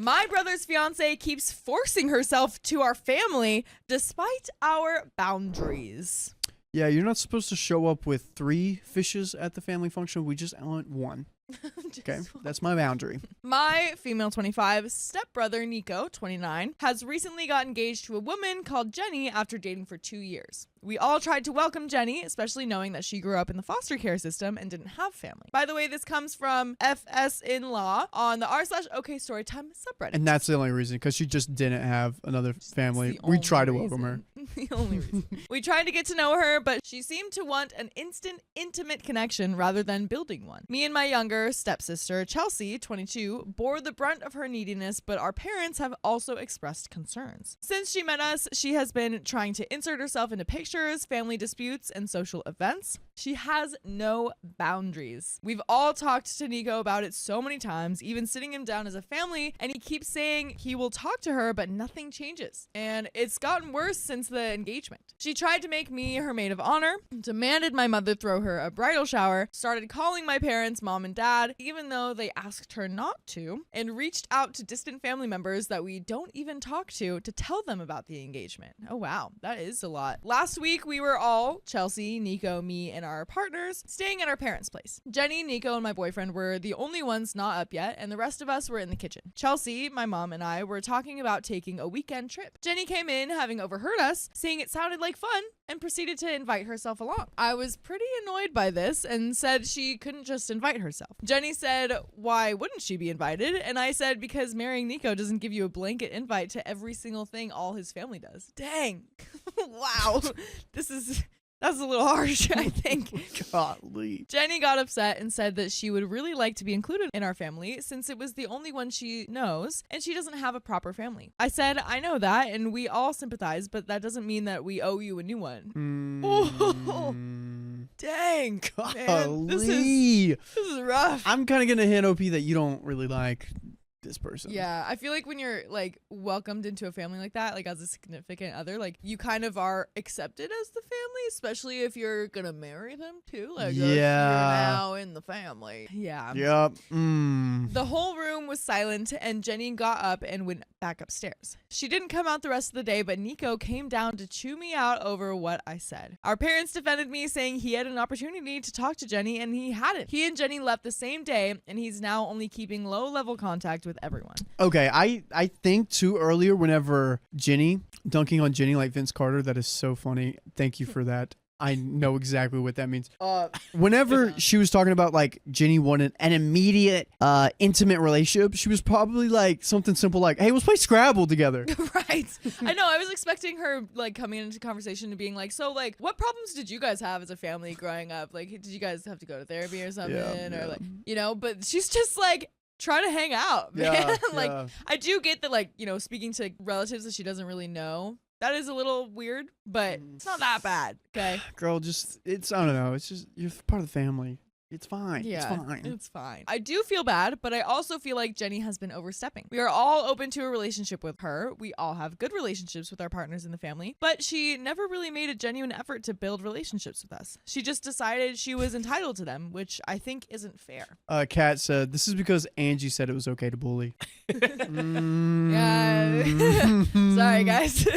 My brother's fiance keeps forcing herself to our family despite our boundaries. Yeah, you're not supposed to show up with 3 fishes at the family function. We just want 1. Okay, that's my boundary. My female 25 stepbrother, Nico, 29, has recently got engaged to a woman called Jenny after dating for 2 years. We all tried to welcome Jenny, especially knowing that she grew up in the foster care system and didn't have family. By the way, this comes from FS in Law on the r/OK Storytime subreddit. And that's the only reason, because she just didn't have another family. We tried to welcome her. The only reason. We tried to get to know her, but she seemed to want an instant, intimate connection rather than building one. Me and my younger stepsister, Chelsea, 22, bore the brunt of her neediness, but our parents have also expressed concerns. Since she met us, she has been trying to insert herself into pictures, family disputes, and social events. She has no boundaries. We've all talked to Nico about it so many times, even sitting him down as a family, and he keeps saying he will talk to her, but nothing changes. And it's gotten worse since the engagement. She tried to make me her maid of honor, demanded my mother throw her a bridal shower, started calling my parents mom and dad, even though they asked her not to, and reached out to distant family members that we don't even talk to tell them about the engagement. Oh wow, that is a lot. Last week, we were all, Chelsea, Nico, me, and our partners, staying at our parents' place. Jenny, Nico, and my boyfriend were the only ones not up yet, and the rest of us were in the kitchen. Chelsea, my mom, and I were talking about taking a weekend trip. Jenny came in, having overheard us, saying it sounded like fun, and proceeded to invite herself along. I was pretty annoyed by this and said she couldn't just invite herself. Jenny said, why wouldn't she be invited? And I said, because marrying Nico doesn't give you a blanket invite to every single thing all his family does. Dang. Wow. That's a little harsh, I think. Golly. Jenny got upset and said that she would really like to be included in our family since it was the only one she knows and she doesn't have a proper family. I said, I know that and we all sympathize, but that doesn't mean that we owe you a new one. Oh, dang. Man, this is rough. I'm kind of going to hint OP that you don't really like this person. Yeah, I feel like when you're like welcomed into a family like that, like as a significant other, like you kind of are accepted as the family, especially if you're gonna marry them too. Like you're now in the family. Yeah. Yep. The whole room was silent and Jenny got up and went back upstairs. She didn't come out the rest of the day, but Nico came down to chew me out over what I said. Our parents defended me, saying he had an opportunity to talk to Jenny and he hadn't. He and Jenny left the same day and he's now only keeping low-level contact with everyone. Okay, I think too earlier whenever Jenny, dunking on Jenny like Vince Carter, that is so funny. Thank you for that. I know exactly what that means. Whenever she was talking about like Jenny wanted an immediate intimate relationship, she was probably like something simple like, hey, let's play Scrabble together. Right. I know. I was expecting her like coming into conversation and being like, so like what problems did you guys have as a family growing up? Like did you guys have to go to therapy or something? Or like, you know, but she's just like trying to hang out, man. Like I do get that, like, you know, speaking to relatives that she doesn't really know, that is a little weird, but it's not that bad. Okay, girl, just I don't know, it's just you're part of the family. It's fine. Yeah, it's fine. It's fine. I do feel bad, but I also feel like Jenny has been overstepping. We are all open to a relationship with her. We all have good relationships with our partners in the family, but she never really made a genuine effort to build relationships with us. She just decided she was entitled to them, which I think isn't fair. Kat said, this is because Angie said it was okay to bully. Yeah. Sorry, guys.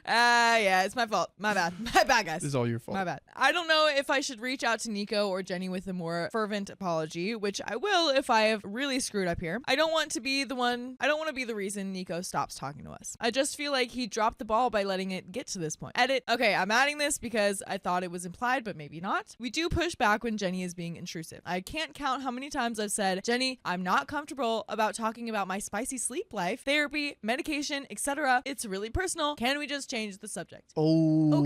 Yeah, it's my fault. My bad. My bad, guys. This is all your fault. My bad. I don't know if I should reach out to Nico or Jenny with a more fervent apology, which I will if I have really screwed up here. I don't want to be the reason Nico stops talking to us. I just feel like he dropped the ball by letting it get to this point. Edit. Okay, I'm adding this because I thought it was implied, but maybe not. We do push back when Jenny is being intrusive. I can't count how many times I've said, Jenny, I'm not comfortable about talking about my spicy sleep life, therapy, medication, etc. It's really personal. Can we just change the subject? Oh,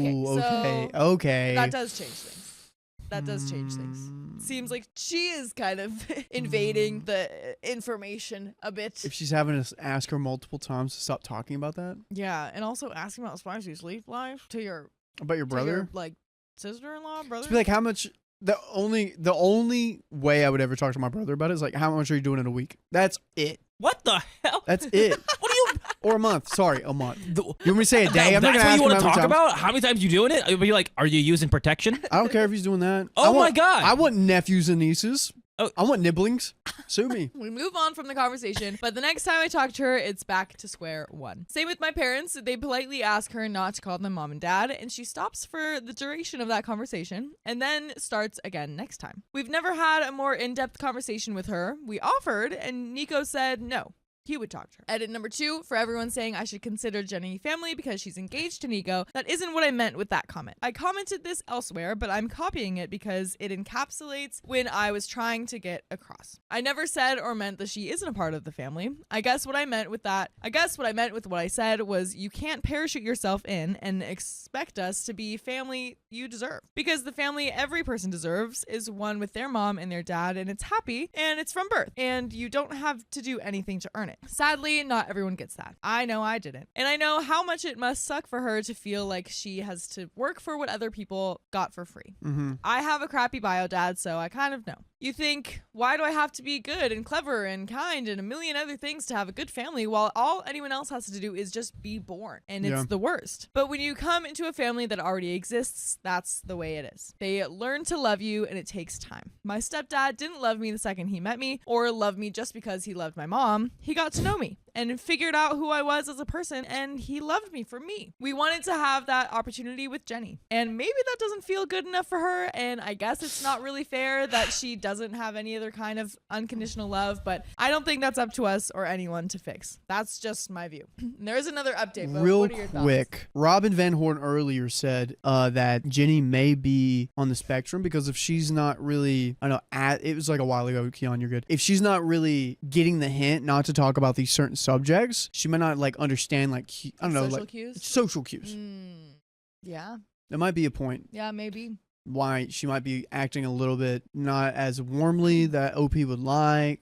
okay. That does change things. Seems like she is kind of invading the information a bit. If she's having us ask her multiple times to stop talking about that. Yeah, and also asking about spicy sleep life to your brother, like sister-in-law, brother. To be like, how much? The only way I would ever talk to my brother about it is like, how much are you doing in a week? That's it. What the hell? That's it. What do you? Or a month. Sorry, a month. You want me to say a day? I'm That's not gonna what ask you want him to how talk many times. about? How many times you doing it? You'll be like, are you using protection? I don't care if he's doing that. Oh my God. I want nephews and nieces. Oh. I want nibblings. Sue me. We move on from the conversation, but the next time I talk to her, it's back to square one. Same with my parents. They politely ask her not to call them mom and dad, and she stops for the duration of that conversation and then starts again next time. We've never had a more in-depth conversation with her. We offered, and Nico said no. He would talk to her. Edit number 2, for everyone saying I should consider Jenny family because she's engaged to Nico. That isn't what I meant with that comment. I commented this elsewhere, but I'm copying it because it encapsulates when I was trying to get across. I never said or meant that she isn't a part of the family. I guess what I meant with what I said was you can't parachute yourself in and expect us to be family you deserve. Because the family every person deserves is one with their mom and their dad, and it's happy, and it's from birth, and you don't have to do anything to earn it. Sadly, not everyone gets that. I know I didn't. And I know how much it must suck for her to feel like she has to work for what other people got for free. Mm-hmm. I have a crappy bio dad, so I kind of know. You think, why do I have to be good and clever and kind and a million other things to have a good family while all anyone else has to do is just be born? And it's the worst. But when you come into a family that already exists, that's the way it is. They learn to love you, and it takes time. My stepdad didn't love me the second he met me or love me just because he loved my mom. He got to know me and figured out who I was as a person, and he loved me for me. We wanted to have that opportunity with Jenny, and maybe that doesn't feel good enough for her, and I guess it's not really fair that she doesn't have any other kind of unconditional love, but I don't think that's up to us or anyone to fix. That's just my view. There's another update, but real what are your quick thoughts? Robin Van Horn earlier said that Jenny may be on the spectrum because if she's not really, I know it was like a while ago, Keon, you're good, if she's not really getting the hint not to talk about these certain subjects, she might not like understand, like, I don't know, Social like cues? social cues. Yeah. That might be a point Yeah, maybe. why she might be acting a little bit not as warmly that OP would like.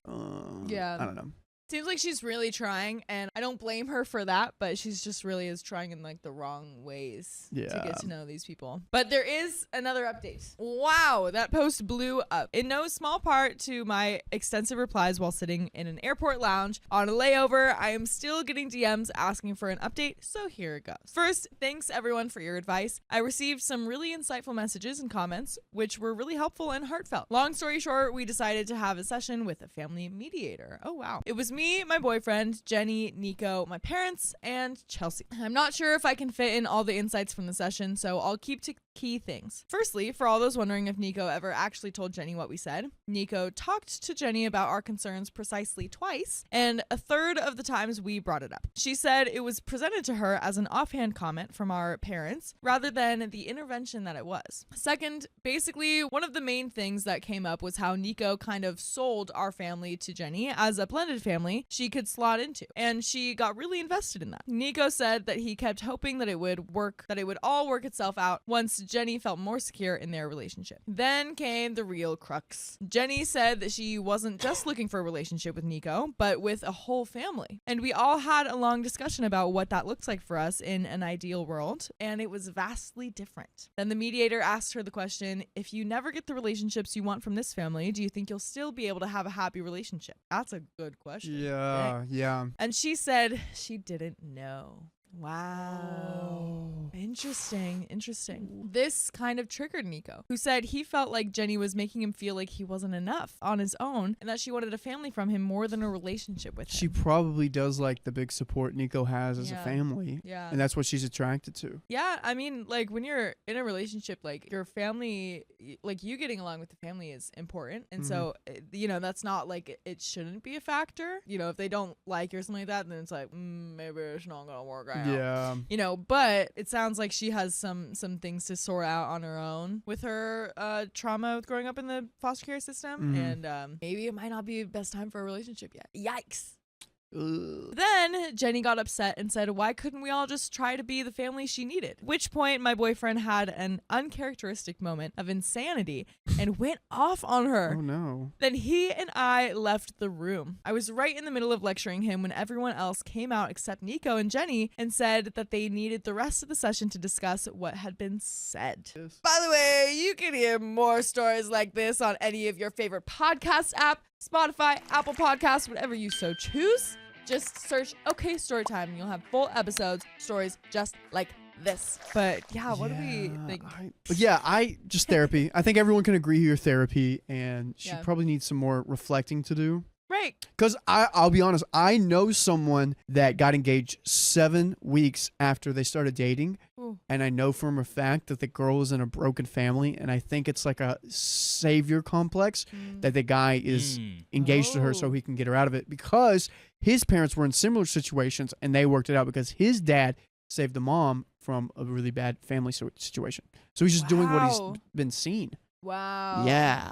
Yeah. I don't know. Seems like she's really trying, and I don't blame her for that, but she's just really is trying in like the wrong ways to get to know these people. But there is another update. Wow, that post blew up. In no small part to my extensive replies while sitting in an airport lounge on a layover, I am still getting DMs asking for an update, so here it goes. First, thanks everyone for your advice. I received some really insightful messages and comments, which were really helpful and heartfelt. Long story short, we decided to have a session with a family mediator. Oh wow. It was me, my boyfriend, Jenny, Nico, my parents, and Chelsea. I'm not sure if I can fit in all the insights from the session, so I'll keep to key things. Firstly, for all those wondering if Nico ever actually told Jenny what we said, Nico talked to Jenny about our concerns precisely twice, and a third of the times we brought it up. She said it was presented to her as an offhand comment from our parents rather than the intervention that it was. Second, basically, one of the main things that came up was how Nico kind of sold our family to Jenny as a blended family she could slot into, and she got really invested in that. Nico said that he kept hoping that it would all work itself out once Jenny felt more secure in their relationship. Then came the real crux. Jenny said that she wasn't just looking for a relationship with Nico, but with a whole family. And we all had a long discussion about what that looks like for us in an ideal world, and it was vastly different. Then the mediator asked her the question, if you never get the relationships you want from this family, do you think you'll still be able to have a happy relationship? That's a good question. Yeah. And she said she didn't know. Wow. Interesting. This kind of triggered Nico, who said he felt like Jenny was making him feel like he wasn't enough on his own and that she wanted a family from him more than a relationship with him. She probably does like the big support Nico has as a family. Yeah. And that's what she's attracted to. Yeah. I mean, like when you're in a relationship, like your family, like you getting along with the family is important. And so, you know, that's not like it shouldn't be a factor. You know, if they don't like you or something like that, then it's like, maybe it's not going to work out. Yeah. You know, but it sounds like she has some things to sort out on her own with her trauma with growing up in the foster care system. And maybe it might not be the best time for a relationship yet. Yikes. Then Jenny got upset and said, why couldn't we all just try to be the family she needed? At which point my boyfriend had an uncharacteristic moment of insanity and went off on her. Oh no. Then he and I left the room. I was right in the middle of lecturing him when everyone else came out except Nico and Jenny and said that they needed the rest of the session to discuss what had been said. Yes. By the way, you can hear more stories like this on any of your favorite podcast app, Spotify, Apple Podcasts, whatever you so choose. Just search OK Storytime and you'll have full episodes, stories just like this. But yeah, what do we think? I just therapy. I think everyone can agree here therapy, and she Yeah. probably needs some more reflecting to do. Right. Because I'll be honest, I know someone that got engaged 7 weeks after they started dating. Ooh. And I know from a fact that the girl is in a broken family. And I think it's like a savior complex that the guy is engaged to her so he can get her out of it. Because his parents were in similar situations and they worked it out because his dad saved the mom from a really bad family situation. So he's just doing what he's been seeing. Wow. Yeah.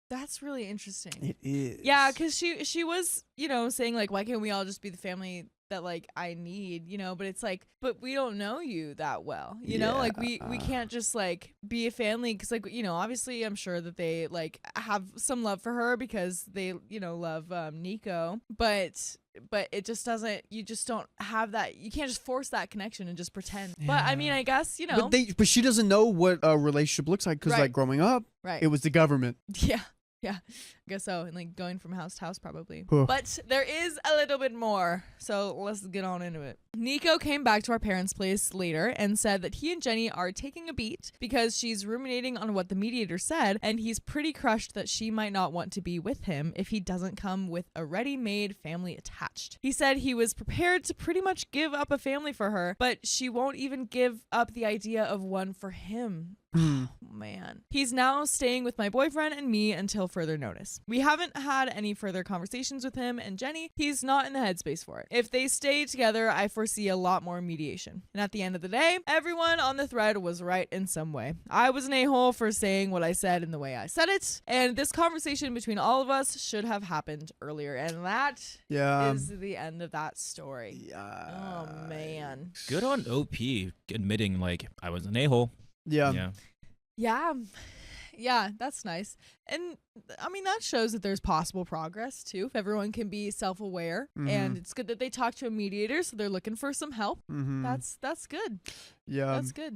That's really interesting. It is. Yeah, because she was, saying like, why can't we all just be the family that like I need, but it's like, but we don't know you that well, like we can't just like be a family because like, obviously I'm sure that they like have some love for her because they, love Nico, but it just doesn't, you just don't have that, you can't just force that connection and just pretend. Yeah. But I mean, I guess, But she doesn't know what a relationship looks like because like growing up, it was the government. Yeah. Yeah, I guess so. And like going from house to house probably. Oof. But there is a little bit more. So let's get on into it. Nico came back to our parents' place later and said that he and Jenny are taking a beat because she's ruminating on what the mediator said, and he's pretty crushed that she might not want to be with him if he doesn't come with a ready-made family attached. He said he was prepared to pretty much give up a family for her, but she won't even give up the idea of one for him. Oh, man. He's now staying with my boyfriend and me until further notice. We haven't had any further conversations with him and Jenny. He's not in the headspace for it. If they stay together, I foresee a lot more mediation. And at the end of the day, everyone on the thread was right in some way. I was an a-hole for saying what I said in the way I said it. And this conversation between all of us should have happened earlier. And that is the end of that story. Yeah. Oh, man. Good on OP admitting, like, I was an a-hole. Yeah. Yeah, that's nice. And I mean, that shows that there's possible progress too. If everyone can be self-aware, and it's good that they talk to a mediator, so they're looking for some help. That's good. Yeah. That's good.